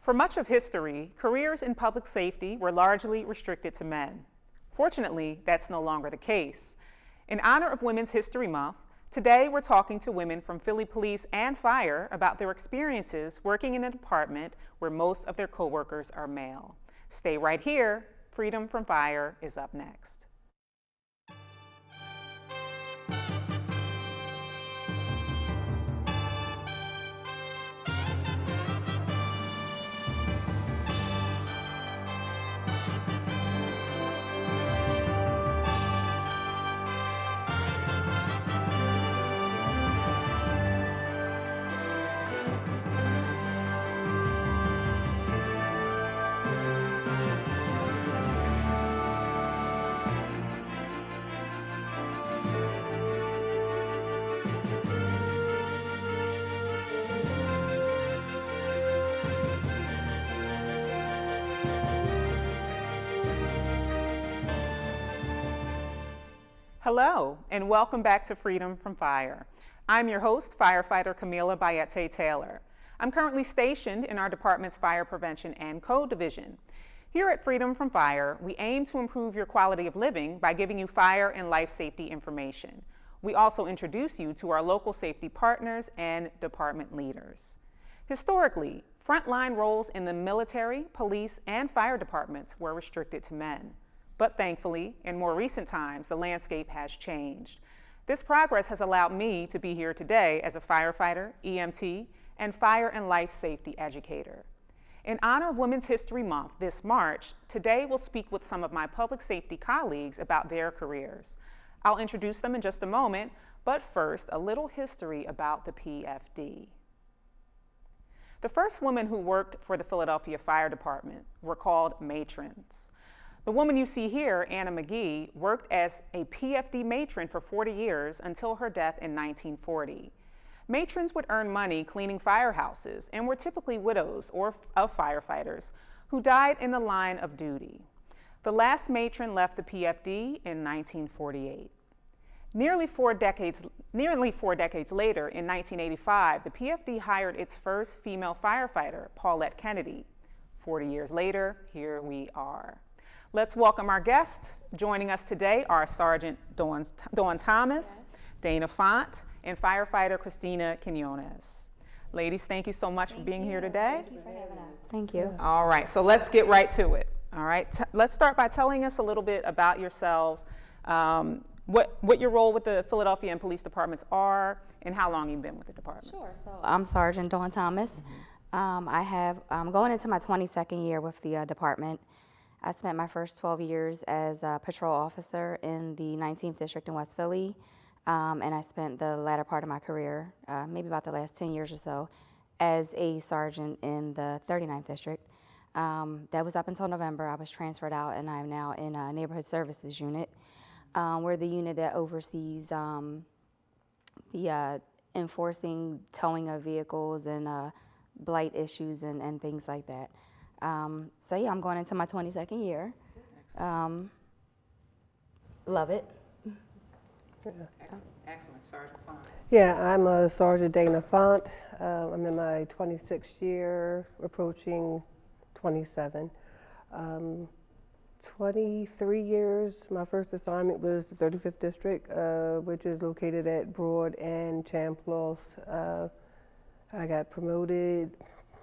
For much of history, careers in public safety were largely restricted to men. Fortunately, that's no longer the case. In honor of Women's History Month, today we're talking to women from Philly Police and Fire about their experiences working in a department where most of their coworkers are male. Stay right here. Freedom from Fire is up next. Hello, and welcome back to Freedom from Fire. I'm your host, firefighter Camila Bayete-Taylor. I'm currently stationed in our department's Fire Prevention and Code Division. Here at Freedom from Fire, we aim to improve your quality of living by giving you fire and life safety information. We also introduce you to our local safety partners and department leaders. Historically, frontline roles in the military, police, and fire departments were restricted to men. But thankfully, in more recent times, the landscape has changed. This progress has allowed me to be here today as a firefighter, EMT, and fire and life safety educator. In honor of Women's History Month this March, today we'll speak with some of my public safety colleagues about their careers. I'll introduce them in just a moment, but first, a little history about the PFD. The first women who worked for the Philadelphia Fire Department were called matrons. The woman you see here, Anna McGee, worked as a PFD matron for 40 years until her death in 1940. Matrons would earn money cleaning firehouses and were typically widows or of firefighters who died in the line of duty. The last matron left the PFD in 1948. Nearly four decades later, in 1985, the PFD hired its first female firefighter, Paulette Kennedy. 40 years later, here we are. Let's welcome our guests. Joining us today are Sergeant Dawn Thomas, Dana Font, and firefighter Christina Quinones. Ladies, thank you so much for being here today. Thank you for having us. Thank you. All right, so let's get right to it. All right, let's start by telling us a little bit about yourselves, what your role with the Philadelphia and police departments are, and how long you've been with the departments. Sure. So I'm Sergeant Dawn Thomas. I'm going into my 22nd year with the department. I spent my first 12 years as a patrol officer in the 19th District in West Philly, and I spent the latter part of my career, maybe about the last 10 years or so, as a sergeant in the 39th District. That was up until November. I was transferred out, and I'm now in a neighborhood services unit. We're the unit that oversees the enforcing towing of vehicles and blight issues and things like that. So yeah, I'm going into my 22nd year. Love it. Excellent. Sergeant Font. Yeah, I'm a Sergeant Dana Font. I'm in my 26th year, approaching 27. 23 years, my first assignment was the 35th District, which is located at Broad and Champlos. I got promoted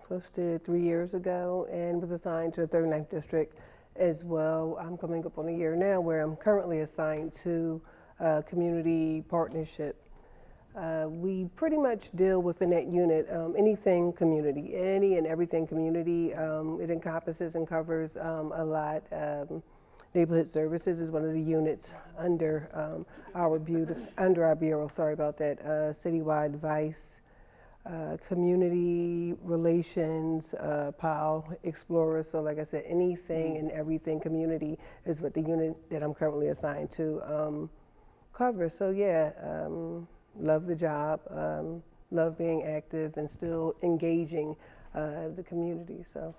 close to 3 years ago and was assigned to the 39th District as well. I'm coming up on a year now where I'm currently assigned to community partnership. We pretty much deal within that unit, anything community, any and everything community. It encompasses and covers a lot. Neighborhood Services is one of the units under our bureau, sorry about that, citywide vice. Community relations, POW, Explorer. So like I said, anything and everything community is what the unit that I'm currently assigned to cover. So yeah, love the job, love being active and still engaging the community. So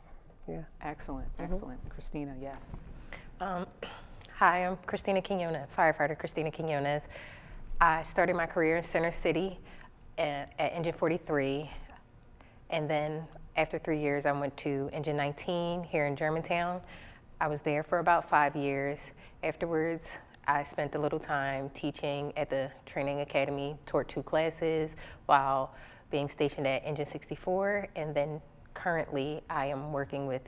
yeah. Excellent, excellent. Christina, yes. Hi, I'm Christina Quinones, firefighter Christina Quinones. I started my career in Center City at Engine 43, and then After 3 years, I went to Engine 19 here in Germantown. I was there for about 5 years. Afterwards, I spent a little time teaching at the training academy, taught 2 classes while being stationed at Engine 64. And then currently, I am working with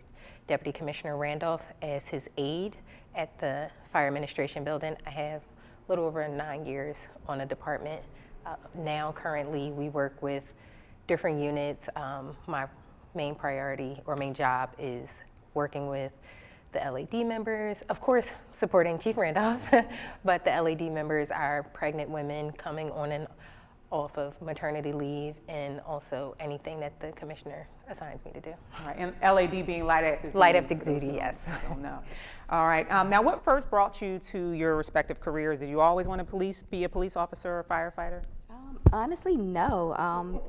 Deputy Commissioner Randolph as his aide at the Fire Administration Building. I have a little over 9 years on a department. Now, currently, we work with different units. My main priority or main job is working with the LAD members, of course, supporting Chief Randolph, but the LAD members are pregnant women coming on and off of maternity leave, and also anything that the commissioner assigns me to do. All right, and LAD being light active duty. Light active duty, yes. I don't know. All right, now what first brought you to your respective careers? Did you always want to be a police officer or firefighter? Honestly, no.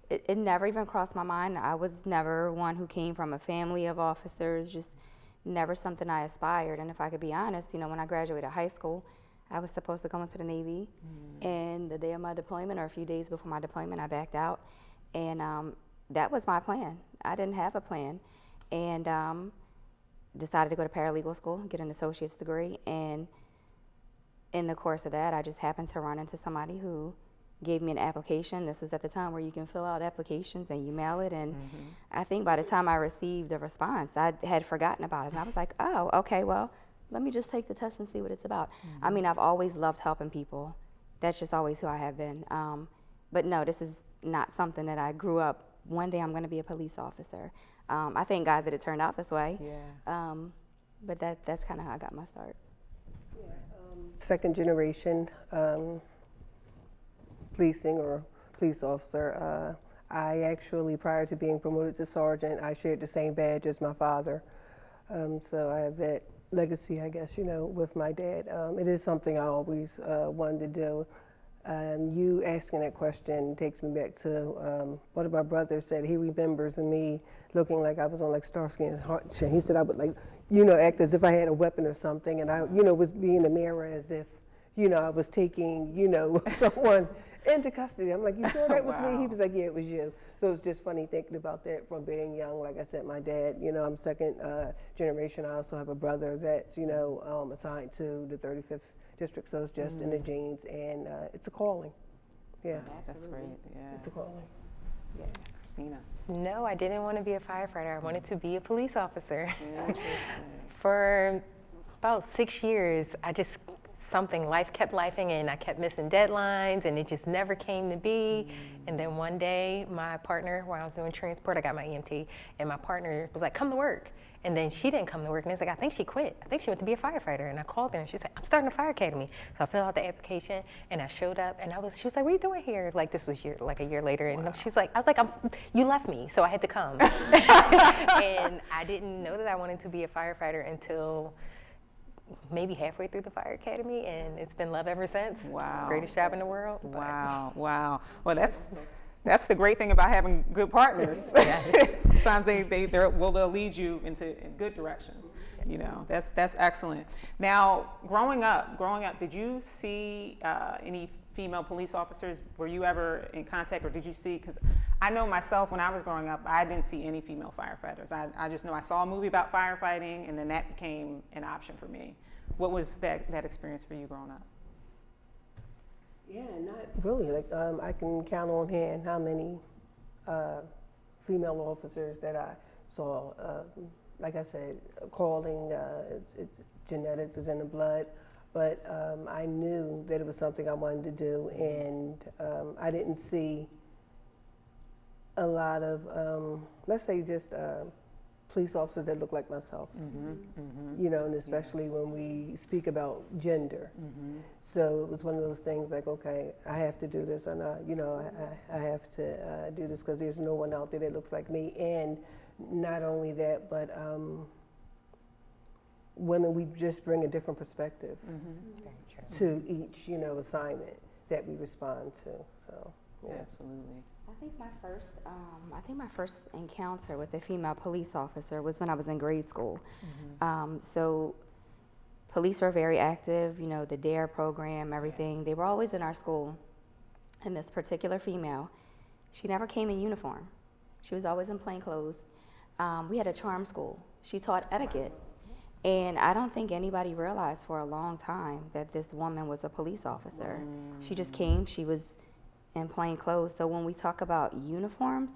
It never even crossed my mind. I was never one who came from a family of officers, just never something I aspired. And if I could be honest, when I graduated high school, I was supposed to go into the Navy. And the day of my deployment, or a few days before my deployment, I backed out. And that was my plan. I didn't have a plan. And decided to go to paralegal school, get an associate's degree. And in the course of that, I just happened to run into somebody who gave me an application. This was at the time where you can fill out applications and you mail it. And I think by the time I received a response, I had forgotten about it. And I was like, oh, okay, well, let me just take the test and see what it's about. I mean, I've always loved helping people. That's just always who I have been. But no, this is not something that I grew up, one day I'm going to be a police officer. I thank God that it turned out this way. Yeah. But that's kind of how I got my start. Second generation policing or police officer. I actually, prior to being promoted to sergeant, I shared the same badge as my father. So I have that legacy, I guess, with my dad. It is something I always wanted to do. You asking that question takes me back to one of my brothers said he remembers me looking like I was on like Starsky and Hutch. He said I would act as if I had a weapon or something, and I, was being in the mirror as if, I was taking, someone into custody. I'm like, you sure that was me? He was like, yeah, it was you. So it's just funny thinking about that from being young. Like I said, my dad, I'm second generation. I also have a brother that's, assigned to the 35th district, so it's just in the genes, and it's a calling. Yeah. That's great, yeah. It's a calling. Yeah. Christina? No, I didn't want to be a firefighter. I wanted to be a police officer. Interesting. For about 6 years, life kept lifing, and I kept missing deadlines, and it just never came to be. And then one day, my partner, while I was doing transport, I got my EMT, and my partner was like, come to work. And then she didn't come to work, and I was like, I think she quit. I think she went to be a firefighter. And I called her, and she said, I'm starting a fire academy. So I filled out the application, and I showed up, and she was like, what are you doing here? Like, this was a year later, and she's like, I was like, you left me, so I had to come. And I didn't know that I wanted to be a firefighter until maybe halfway through the fire academy, and it's been love ever since. Wow. Greatest job in the world. Wow, wow. Well, that's the great thing about having good partners. Sometimes they'll lead you in good directions. That's excellent. Now, growing up, did you see any female police officers? Were you ever in contact, or did you see? Because I know myself, when I was growing up, I didn't see any female firefighters. I just know I saw a movie about firefighting, and then that became an option for me. What was that experience for you growing up? Yeah, not really. I can count on hand how many female officers that I saw. Like I said, calling, genetics is in the blood, but I knew that it was something I wanted to do, and I didn't see a lot of, let's say, just police officers that look like myself, and especially when we speak about gender. So it was one of those things like, okay, I have to do this, and I have to do this because there's no one out there that looks like me. And not only that, but women, we just bring a different perspective to each, assignment that we respond to. So, yeah. Absolutely. I think my first encounter with a female police officer was when I was in grade school. So police were very active, the DARE program, everything. They were always in our school. And this particular female, she never came in uniform. She was always in plain clothes. We had a charm school. She taught etiquette. And I don't think anybody realized for a long time that this woman was a police officer. She just came, she was in plain clothes. So when we talk about uniformed,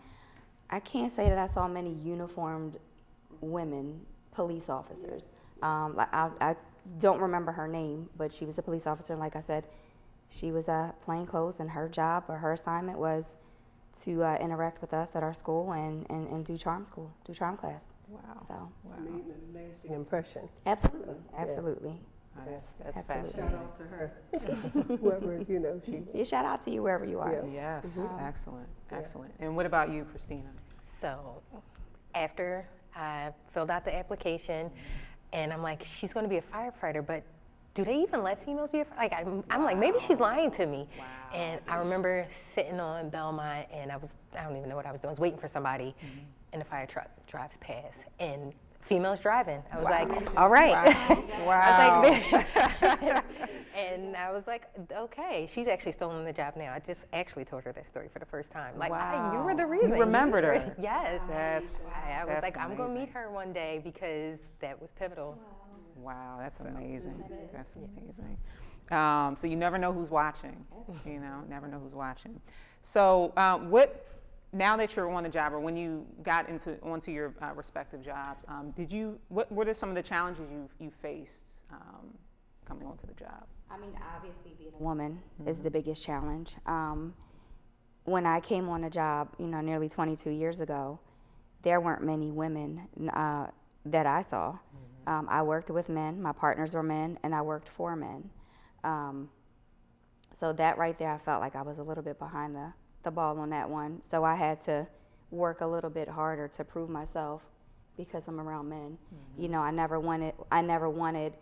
I can't say that I saw many uniformed women police officers. I don't remember her name, but she was a police officer. And like I said, she was plain clothes, and her job or her assignment was to interact with us at our school and do charm class. Wow. So, Wow. Leaving a lasting impression. absolutely, absolutely. Oh, that's Absolutely. Shout fascinating. out to her. Whoever, she. Yeah, shout out to you wherever you are. Yeah. Yes, excellent, excellent. And what about you, Christina? So after I filled out the application, and I'm like, she's going to be a firefighter, but do they even let females be a firefighter? I'm like, maybe she's lying to me. Wow. And I remember sitting on Belmont, and I don't even know what I was doing. I was waiting for somebody, and the fire truck drives past, and females driving. I was like, all right. Wow. I was like, and I was like, okay, she's actually still on the job now. I just actually told her that story for the first time. Like, you were the reason. You remembered her. Yes. I was that's like, I'm going to amazing. meet her one day because that was pivotal. Wow, that's amazing. That's amazing. So you never know who's watching. Never know who's watching. So now that you're on the job, or when you got onto your respective jobs, what are some of the challenges you faced coming onto the job? I mean, obviously being a woman is the biggest challenge. When I came on the job, nearly 22 years ago, there weren't many women that I saw. I worked with men, my partners were men, and I worked for men. So that right there, I felt like I was a little bit behind the ball on that one. So I had to work a little bit harder to prove myself because I'm around men. I never wanted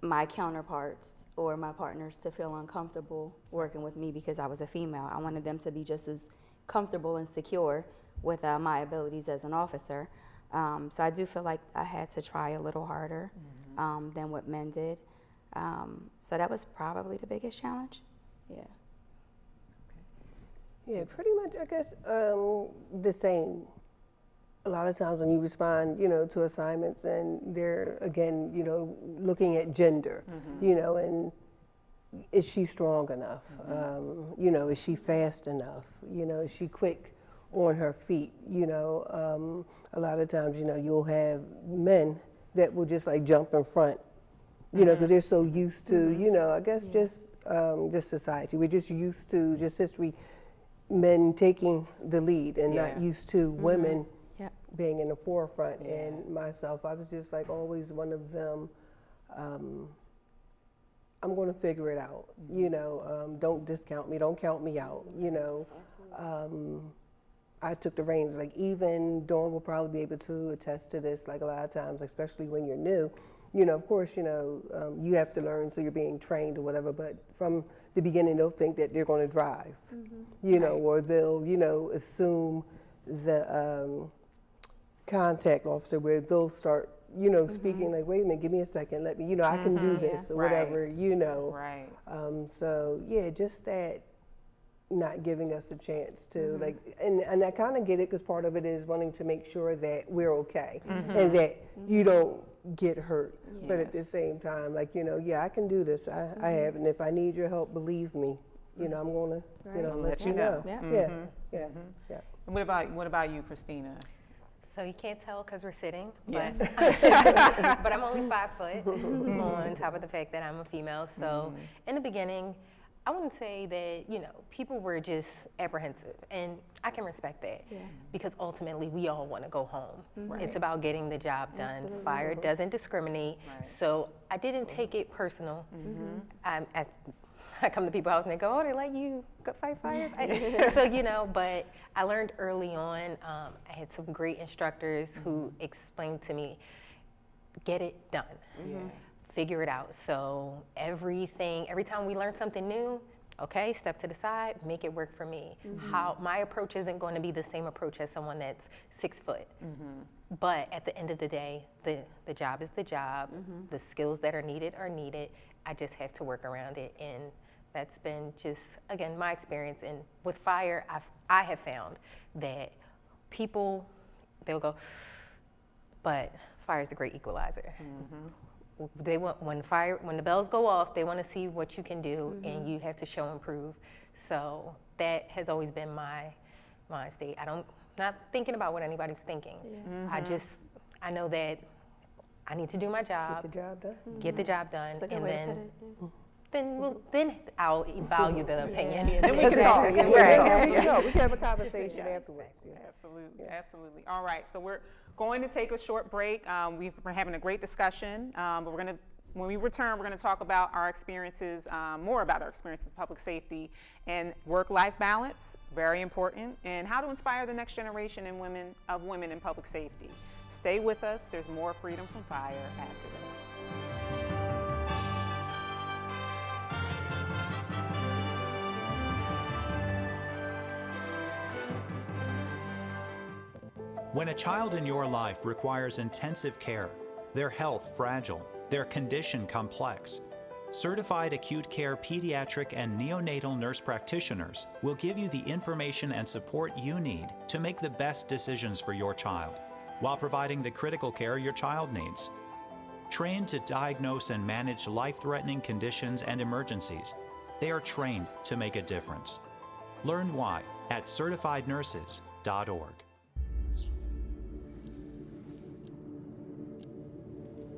my counterparts or my partners to feel uncomfortable working with me because I was a female. I wanted them to be just as comfortable and secure with my abilities as an officer. So I do feel like I had to try a little harder than what men did. So that was probably the biggest challenge. Yeah. Yeah, pretty much, I guess, the same. A lot of times when you respond, to assignments, and they're, again, looking at gender, and is she strong enough? Is she fast enough? Is she quick on her feet? A lot of times, you'll have men that will just like jump in front, because they're so used to, I guess just society. We're just used to just history, men taking the lead and not used to women being in the forefront. And myself, I was just like always one of them. I'm going to figure it out. Don't discount me. Don't count me out. I took the reins. Like even Dawn will probably be able to attest to this. Like a lot of times, especially when you're new, of course, you have to learn, so you're being trained or whatever. But from the beginning, they'll think that they're going to drive, or they'll, assume the contact officer, where they'll start, speaking like, wait a minute, give me a second, let me, I can do this or whatever, Right. So yeah, just that not giving us a chance to like, and I kind of get it, because part of it is wanting to make sure that we're okay and that you don't get hurt. But at the same time, like, I can do this. I have, and if I need your help, believe me, I'm gonna, let you know. Yeah. And what about you, Christina? So you can't tell because we're sitting, but, but I'm only 5 foot on top of the fact that I'm a female. So in the beginning, I wouldn't say that, people were just apprehensive, and I can respect that because ultimately we all want to go home. It's about getting the job done. Absolutely. Fire doesn't discriminate. So I didn't take it personal. As I come to people's house and they go, oh, they let you go fight fires? So, but I learned early on, I had some great instructors who explained to me, get it done. Figure it out. So every time we learn something new, okay, step to the side, make it work for me. How my approach isn't going to be the same approach as someone that's 6 foot. But at the end of the day, the job is the job. The skills that are needed. I just have to work around it. And that's been just, again, my experience. And with fire, I have found that people, they'll go, but fire is the great equalizer. They want, when the bells go off, they want to see what you can do, and you have to show and prove. So that has always been my mind state. Not thinking about what anybody's thinking. I know that I need to do my job. Get the job done. Get the job done, That's a good and way to put it. then I'll value the opinion. Then we can talk. Yeah, Right. we can have a conversation afterwards. Yeah. Absolutely, absolutely. All right, so we're going to take a short break. We've been having a great discussion, but when we return, we're going to talk about our experiences, more about our experiences in public safety and work-life balance, very important, and how to inspire the next generation of women in public safety. Stay with us. There's more Freedom from Fire after this. When a child in your life requires intensive care, their health fragile, their condition complex, certified acute care pediatric and neonatal nurse practitioners will give you the information and support you need to make the best decisions for your child, while providing the critical care your child needs. Trained to diagnose and manage life-threatening conditions and emergencies, they are trained to make a difference. Learn why at certifiednurses.org.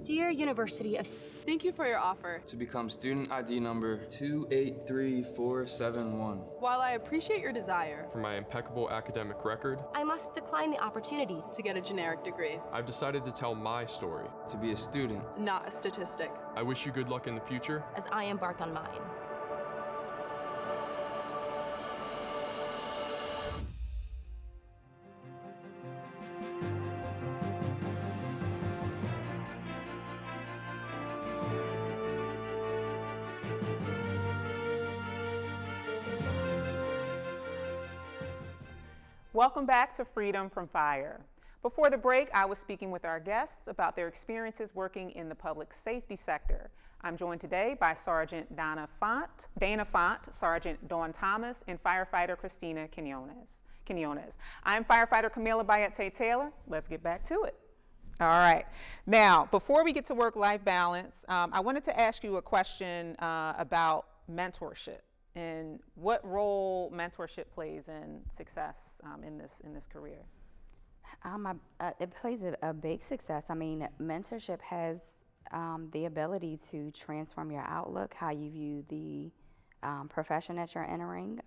Dear University of... Thank you for your offer. To become student ID number 283471. While I appreciate your desire For my impeccable academic record, I must decline the opportunity. to get a generic degree, I've decided to tell my story. To be a student. not a statistic. I wish you good luck in the future. As I embark on mine. Welcome back to Freedom from Fire. Before the break, I was speaking with our guests about their experiences working in the public safety sector. I'm joined today by Sergeant Dana Font, Sergeant Dawn Thomas, and firefighter Christina Quinones. I'm firefighter Camila Bayette-Taylor. Let's get back to it. All right. Now, before we get to work-life balance, I wanted to ask you a question about mentorship and what role mentorship plays in success in this career. It plays a big success. I mean, mentorship has the ability to transform your outlook, how you view the profession that you're entering.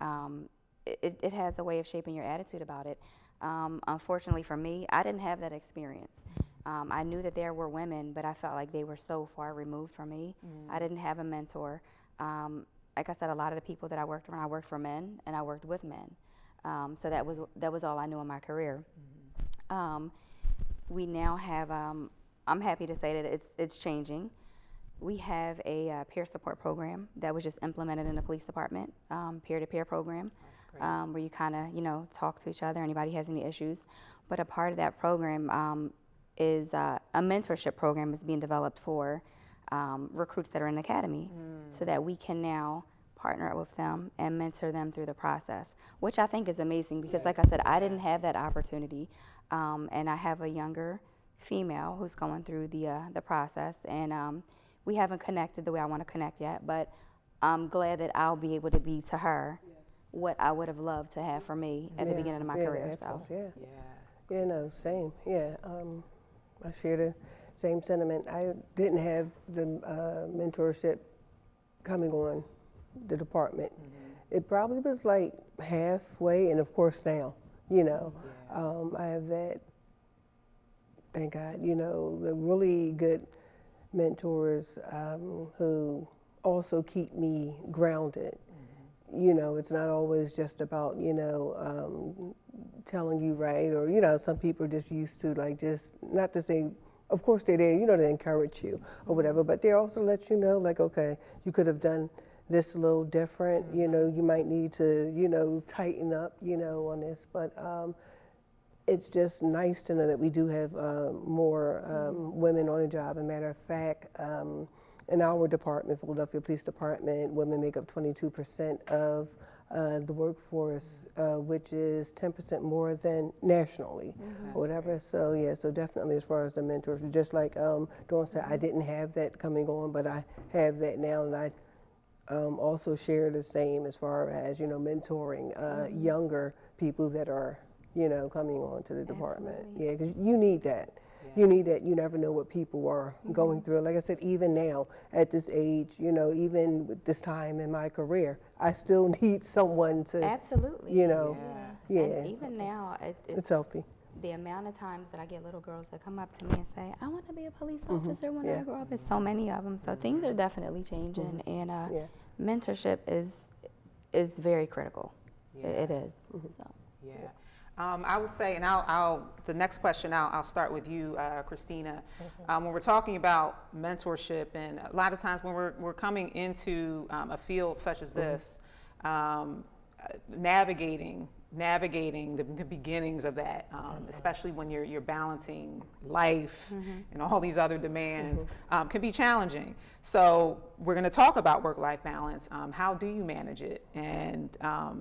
It has a way of shaping your attitude about it. Unfortunately for me, I didn't have that experience. I knew that there were women, but I felt like they were so far removed from me. I didn't have a mentor. Like I said, a lot of the people that I worked around, I worked for men and I worked with men. So that was all I knew in my career. We now have, I'm happy to say that it's changing. We have a peer support program that was just implemented in the police department, peer-to-peer program, where you kind of, talk to each other, anybody has any issues. But a part of that program is a mentorship program is being developed for recruits that are in the academy, so that we can now partner up with them and mentor them through the process, which I think is amazing because, like I said, I didn't have that opportunity, and I have a younger female who's going through the process, and we haven't connected the way I want to connect yet, but I'm glad that I'll be able to be to her what I would have loved to have for me at the beginning of my career. So, No, same. Yeah, I share the same sentiment. I didn't have the mentorship coming on the department. It probably was like halfway, and of course now, I have that, thank God, the really good mentors who also keep me grounded. It's not always just about, telling you right, or, some people are just used to just, not to say, of course they're there, to encourage you or whatever, but they also let you know, like, okay, you could have done this a little different, you might need to, tighten up, on this, but it's just nice to know that we do have more women on the job. As a matter of fact, in our department, Philadelphia Police Department, women make up 22% of the workforce, which is 10% more than nationally, or whatever. So yeah, so definitely as far as the mentors, just like Dawn said, I didn't have that coming on, but I have that now, and I also share the same as far as, you know, mentoring younger people that are, you know, coming on to the department. Yeah, because you need that. You need that. You never know what people are going through. Like I said, even now at this age, you know, even with this time in my career, I still need someone to, Absolutely. you know, yeah. And even now, It's healthy. The amount of times that I get little girls that come up to me and say, I want to be a police officer when I grow up. It's so many of them. So things are definitely changing, and mentorship is very critical. It is. So. Yeah. I would say, and I'll the next question, I'll start with you, Christina. When we're talking about mentorship, and a lot of times when we're coming into a field such as this, navigating the beginnings of that, especially when you're balancing life and all these other demands, can be challenging. So we're going to talk about work-life balance. How do you manage it? And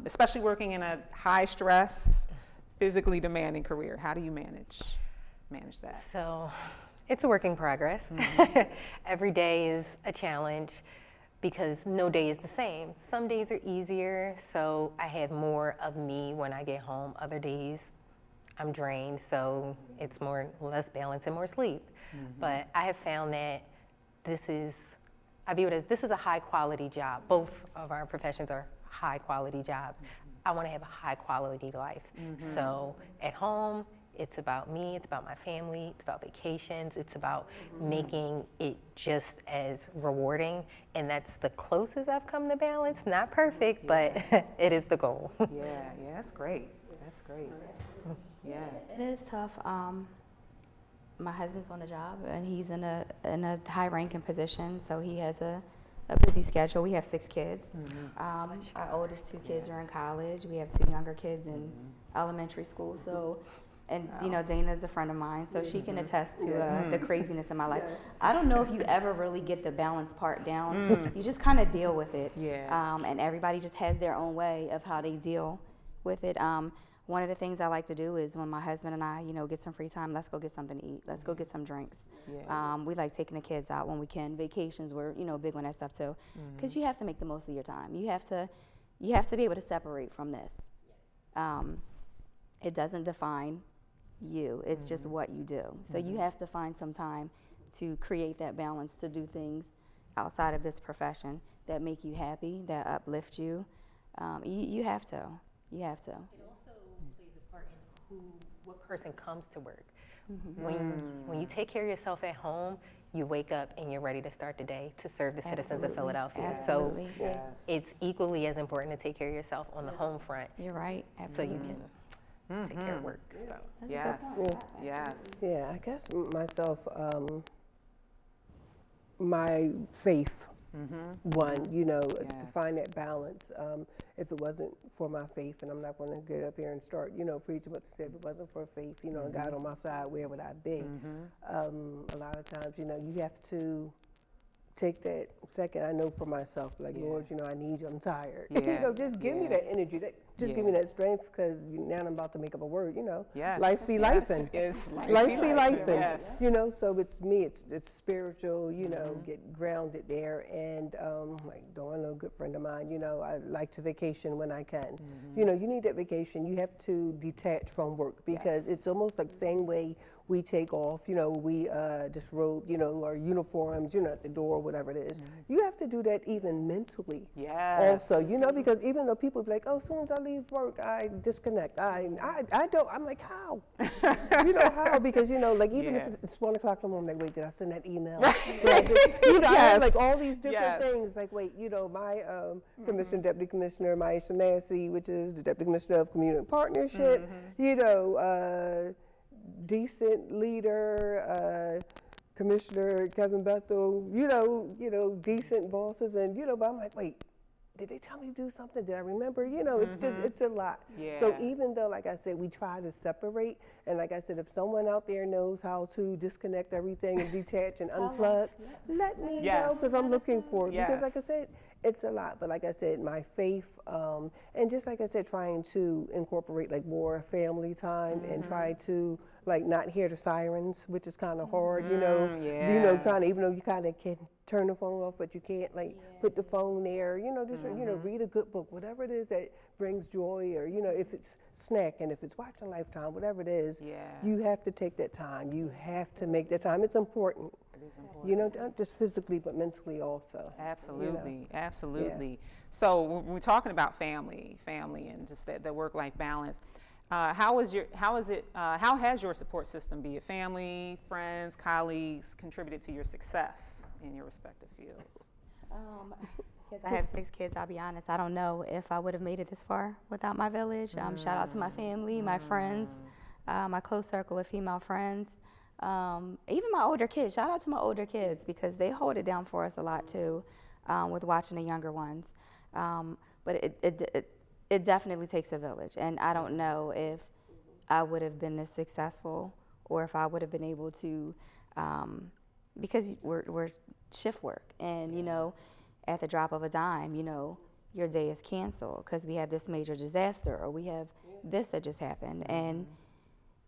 especially working in a high-stress, physically demanding career, how do you manage that? So it's a work in progress. Every day is a challenge because no day is the same. Some days are easier, so I have more of me when I get home. Other days I'm drained, so it's less balance and more sleep. But I have found that I view it as this is a high quality job. Both of our professions are high quality jobs. I want to have a high quality life. So at home, it's about me, it's about my family, it's about vacations, it's about making it just as rewarding. And that's the closest I've come to balance. Not perfect, but it is the goal. Yeah, that's great. That's great. Yeah. It is tough. My husband's on a job, and he's in a high-ranking position, so he has a busy schedule. We have 6 kids. Our oldest 2 kids are in college. We have 2 younger kids in elementary school. So, and you know, Dana's a friend of mine, so she can attest to the craziness in my life. I don't know if you ever really get the balance part down. You just kind of deal with it. And everybody just has their own way of how they deal with it. One of the things I like to do is when my husband and I, you know, get some free time, let's go get something to eat. Let's go get some drinks. We like taking the kids out when we can. Vacations, we're, you know, big on that stuff too. Because you have to make the most of your time. You have to be able to separate from this. It doesn't define you. It's just what you do. So you have to find some time to create that balance, to do things outside of this profession that make you happy, that uplift you. You have to. You have to. What person comes to work. When you take care of yourself at home, you wake up and you're ready to start the day to serve the citizens of Philadelphia. So it's equally as important to take care of yourself on the home front. You're right. Absolutely. So you can take care of work. So Yes. Yeah, I guess myself, my faith, one, you know, to find that balance. If it wasn't for my faith, and I'm not going to get up here and start, you know, preaching, but to say if it wasn't for faith, you know, and God on my side, where would I be? A lot of times, you know, you have to take that second. I know for myself, like, Lord, you know, I need you, I'm tired. You know, just give me that energy, just give me that strength, because now I'm about to make up a word, you know. Life be lifing. Life be lifing. You know, so it's me, it's spiritual, you know, get grounded there. And like Dawn, a good friend of mine, you know, I like to vacation when I can. You know, you need that vacation. You have to detach from work, because it's almost like the same way we take off, you know, we disrobe, you know, our uniforms, you know, at the door, whatever it is. You have to do that even mentally. Also, you know, because even though people be like, oh, as soon as I leave work, I disconnect. I don't. I'm like, how? You know, how? Because, you know, like, even if it's 1 o'clock in the morning, like, wait, did I send that email? You know, I have, like, all these different things. Like, wait, you know, my commissioner, deputy commissioner, Maisha Massey, which is the deputy commissioner of community partnership, you know, decent leader, Commissioner Kevin Bethel, you know, decent bosses, and, you know, but I'm like, wait, did they tell me to do something? Did I remember? You know, it's just, it's a lot. So even though, like I said, we try to separate, and like I said, if someone out there knows how to disconnect everything and detach and unplug, let me know, because I'm looking for it. Because like I said, It's a lot, but like I said, my faith, and just like I said, trying to incorporate like more family time and try to like not hear the sirens, which is kind of hard, you know, kind of, even though you kind of can turn the phone off, but you can't like put the phone there, you know, just, you know, read a good book, whatever it is that brings joy, or, you know, if it's snacking, if it's watching Lifetime, whatever it is, you have to take that time. You have to make that time. It's important. It is important. You know, not just physically, but mentally also. Absolutely, You know? absolutely. So when we're talking about family, and just the work-life balance, how has your support system, be it family, friends, colleagues, contributed to your success in your respective fields? Because I have 6 kids, I'll be honest, I don't know if I would have made it this far without my village. Shout out to my family, my friends, my close circle of female friends, even my older kids. Shout out to my older kids, because they hold it down for us a lot too, with watching the younger ones. But it definitely takes a village, and I don't know if I would have been this successful, or if I would have been able to, because we're shift work, and you know, at the drop of a dime, you know, your day is canceled because we have this major disaster, or we have this that just happened. And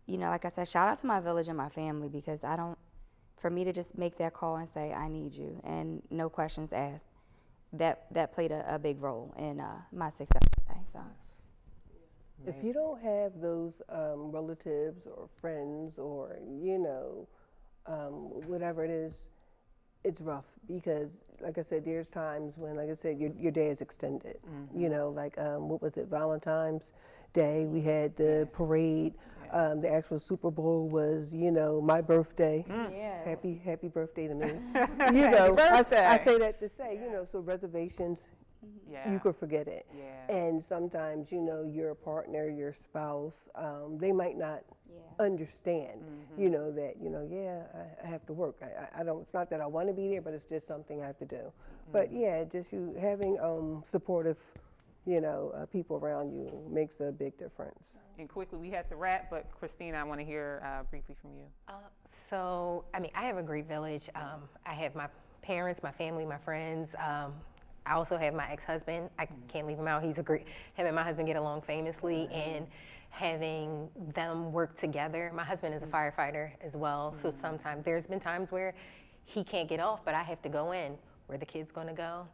you know, like I said, shout out to my village and my family, because for me to just make that call and say, I need you, and no questions asked, that played a big role in my success today. So. If you don't have those relatives or friends, or, you know, whatever it is, it's rough, because, like I said, there's times when, like I said, your day is extended. You know, like, what was it, Valentine's Day, we had the parade. The actual Super Bowl was, you know, my birthday. Happy birthday to me. You know, I say that to say, you know, so reservations, you could forget it. And sometimes, you know, your partner, your spouse, they might not understand, you know, that, you know, I have to work. I don't, it's not that I want to be there, but it's just something I have to do. But yeah, just you having supportive, you know, people around you makes a big difference. And quickly, we had to wrap, but Christina, I want to hear briefly from you. So, I mean, I have a great village. I have my parents, my family, my friends. I also have my ex-husband. I can't leave him out. He's a great, him and my husband get along famously, and having them work together. My husband is a firefighter as well, so sometimes there's been times where he can't get off, but I have to go in. Where the kids going to go?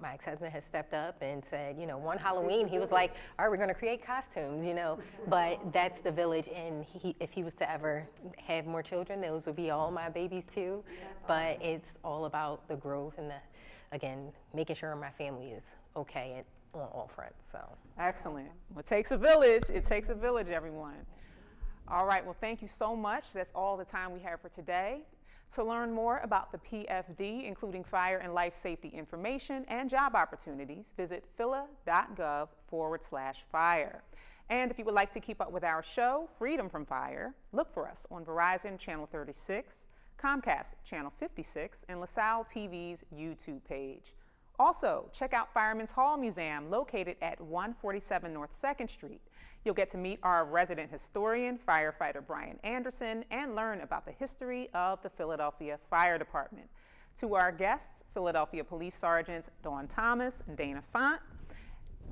My ex-husband has stepped up and said, you know, one Halloween, he was like, all right, we're going to create costumes, you know, but that's the village, and if he was to ever have more children, those would be all my babies too, but it's all about the growth and again, making sure my family is okay on all fronts, so. Excellent. Well, it takes a village. It takes a village, everyone. All right, well, thank you so much. That's all the time we have for today. To learn more about the PFD, including fire and life safety information and job opportunities, visit phila.gov/fire. And if you would like to keep up with our show, Freedom from Fire, look for us on Verizon Channel 36, Comcast Channel 56, and LaSalle TV's YouTube page. Also, check out Fireman's Hall Museum, located at 147 North 2nd Street. You'll get to meet our resident historian, firefighter Brian Anderson, and learn about the history of the Philadelphia Fire Department. To our guests, Philadelphia Police Sergeants Dawn Thomas and Dana Font,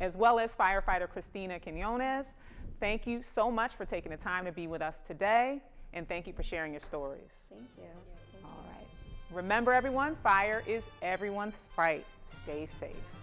as well as firefighter Christina Quinones, thank you so much for taking the time to be with us today, and thank you for sharing your stories. Thank you. All right. Remember, everyone, fire is everyone's fight. Stay safe.